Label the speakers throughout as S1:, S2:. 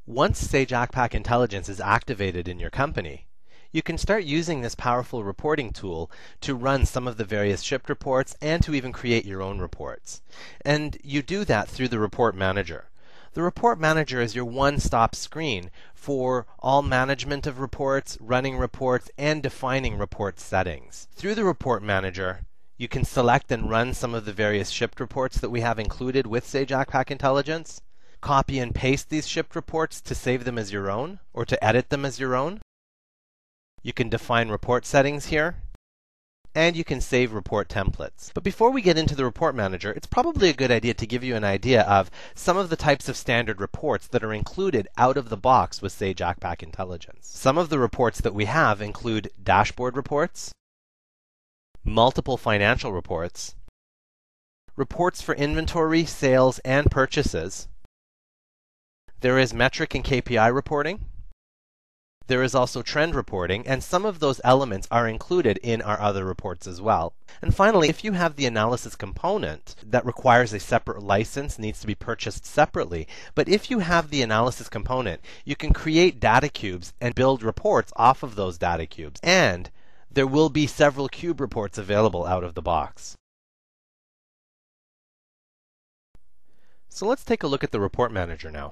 S1: Once Sage Accpac Intelligence is activated in your company, you can start using this powerful reporting tool to run some of the various shipped reports and to even create your own reports. And you do that through the Report Manager. The Report Manager is your one-stop screen for all management of reports, running reports, and defining report settings. Through the Report Manager, you can select and run some of the various shipped reports that we have included with Sage Accpac Intelligence, copy and paste these shipped reports to save them as your own, or to edit them as your own. You can define report settings here, and you can save report templates. But before we get into the Report Manager, it's probably a good idea to give you an idea of some of the types of standard reports that are included out of the box with Sage Accpac Intelligence. Some of the reports that we have include dashboard reports, multiple financial reports, reports for inventory, sales, and purchases. There is metric and KPI reporting. There is also trend reporting, and some of those elements are included in our other reports as well. And finally, if you have the analysis component that requires a separate license, needs to be purchased separately, but if you have the analysis component, you can create data cubes and build reports off of those data cubes. And there will be several cube reports available out of the box. So let's take a look at the Report Manager now.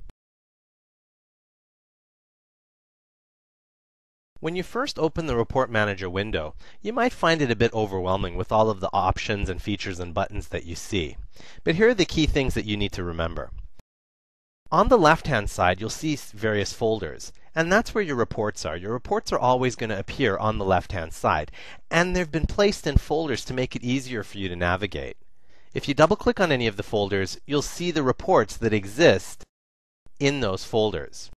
S1: When you first open the Report Manager window, you might find it a bit overwhelming with all of the options and features and buttons that you see. But here are the key things that you need to remember. On the left-hand side, you'll see various folders, and that's where your reports are. Your reports are always going to appear on the left-hand side, and they've been placed in folders to make it easier for you to navigate. If you double-click on any of the folders, you'll see the reports that exist in those folders.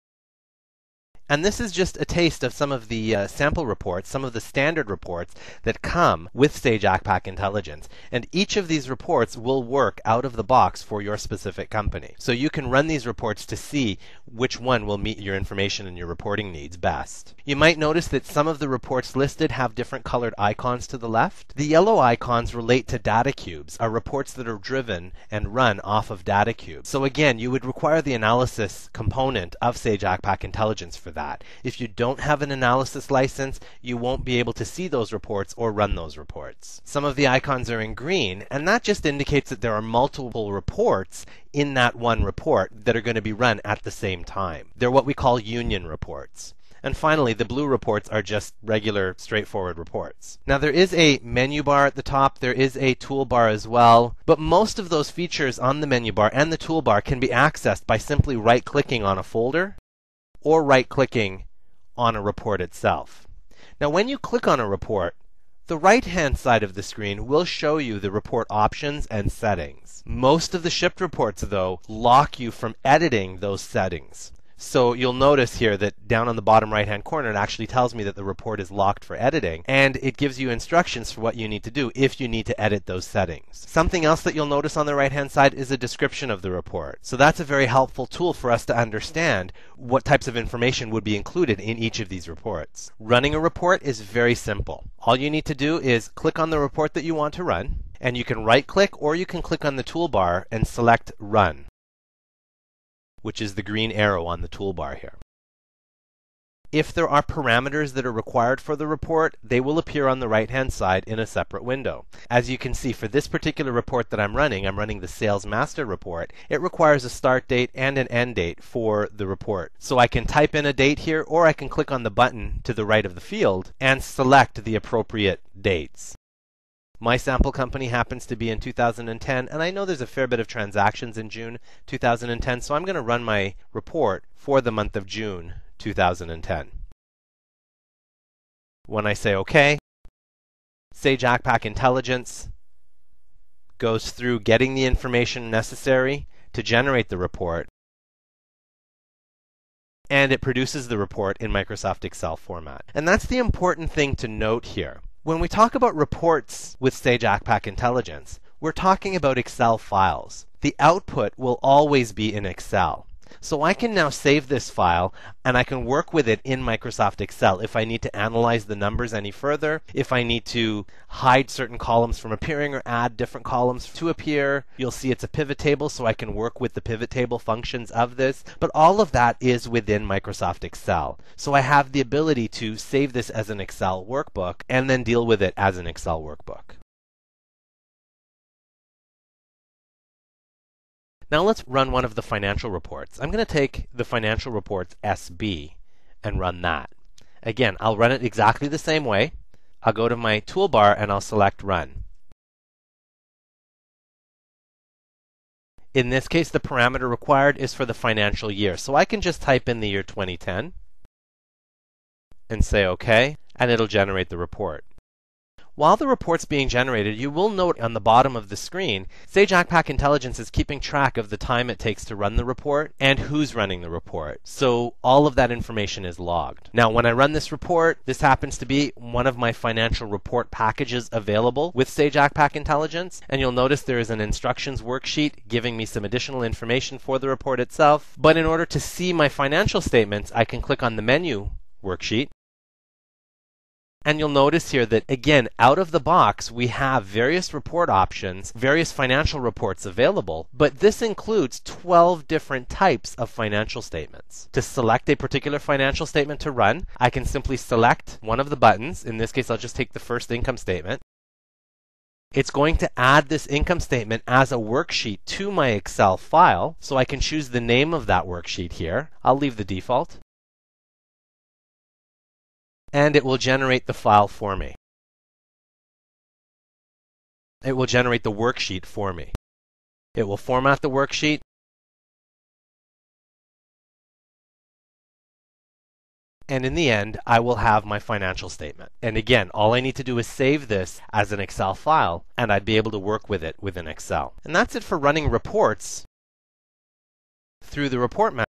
S1: And this is just a taste of some of the sample reports, some of the standard reports that come with Sage Accpac Intelligence. And each of these reports will work out of the box for your specific company. So you can run these reports to see which one will meet your information and your reporting needs best. You might notice that some of the reports listed have different colored icons to the left. The yellow icons relate to data cubes, are reports that are driven and run off of data cubes. So again, you would require the analysis component of Sage Accpac Intelligence for that. If you don't have an analysis license, you won't be able to see those reports or run those reports. Some of the icons are in green, and that just indicates that there are multiple reports in that one report that are going to be run at the same time. They're what we call union reports. And finally, the blue reports are just regular, straightforward reports. Now, there is a menu bar at the top. There is a toolbar as well. But most of those features on the menu bar and the toolbar can be accessed by simply right-clicking on a folder or right-clicking on a report itself. Now, when you click on a report, the right-hand side of the screen will show you the report options and settings. Most of the shipped reports, though, lock you from editing those settings. So you'll notice here that down on the bottom right-hand corner, it actually tells me that the report is locked for editing, and it gives you instructions for what you need to do if you need to edit those settings. Something else that you'll notice on the right-hand side is a description of the report. So that's a very helpful tool for us to understand what types of information would be included in each of these reports. Running a report is very simple. All you need to do is click on the report that you want to run, and you can right-click or you can click on the toolbar and select Run, which is the green arrow on the toolbar here. If there are parameters that are required for the report, they will appear on the right-hand side in a separate window. As you can see, for this particular report that I'm running the Sales Master report. It requires a start date and an end date for the report. So I can type in a date here, or I can click on the button to the right of the field and select the appropriate dates. My sample company happens to be in 2010, and I know there's a fair bit of transactions in June 2010, so I'm going to run my report for the month of June 2010. When I say OK, Sage Accpac Intelligence goes through getting the information necessary to generate the report, and it produces the report in Microsoft Excel format. And that's the important thing to note here. When we talk about reports with Sage Accpac Intelligence, we're talking about Excel files. The output will always be in Excel. So I can now save this file and I can work with it in Microsoft Excel if I need to analyze the numbers any further, if I need to hide certain columns from appearing or add different columns to appear. You'll see it's a pivot table, so I can work with the pivot table functions of this, but all of that is within Microsoft Excel. So I have the ability to save this as an Excel workbook and then deal with it as an Excel workbook. Now let's run one of the financial reports. I'm going to take the financial reports SB and run that. Again, I'll run it exactly the same way. I'll go to my toolbar and I'll select Run. In this case, the parameter required is for the financial year. So I can just type in the year 2010 and say OK, and it'll generate the report. While the report's being generated, you will note on the bottom of the screen, Sage Accpac Intelligence is keeping track of the time it takes to run the report and who's running the report. So all of that information is logged. Now, when I run this report, this happens to be one of my financial report packages available with Sage Accpac Intelligence. And you'll notice there is an instructions worksheet giving me some additional information for the report itself. But in order to see my financial statements, I can click on the menu worksheet. And you'll notice here that, again, out of the box, we have various report options, various financial reports available, but this includes 12 different types of financial statements. To select a particular financial statement to run, I can simply select one of the buttons. In this case, I'll just take the first income statement. It's going to add this income statement as a worksheet to my Excel file, so I can choose the name of that worksheet here. I'll leave the default. And it will generate the file for me. It will generate the worksheet for me. It will format the worksheet. And in the end, I will have my financial statement. And again, all I need to do is save this as an Excel file, and I'd be able to work with it within Excel. And that's it for running reports through the report manager.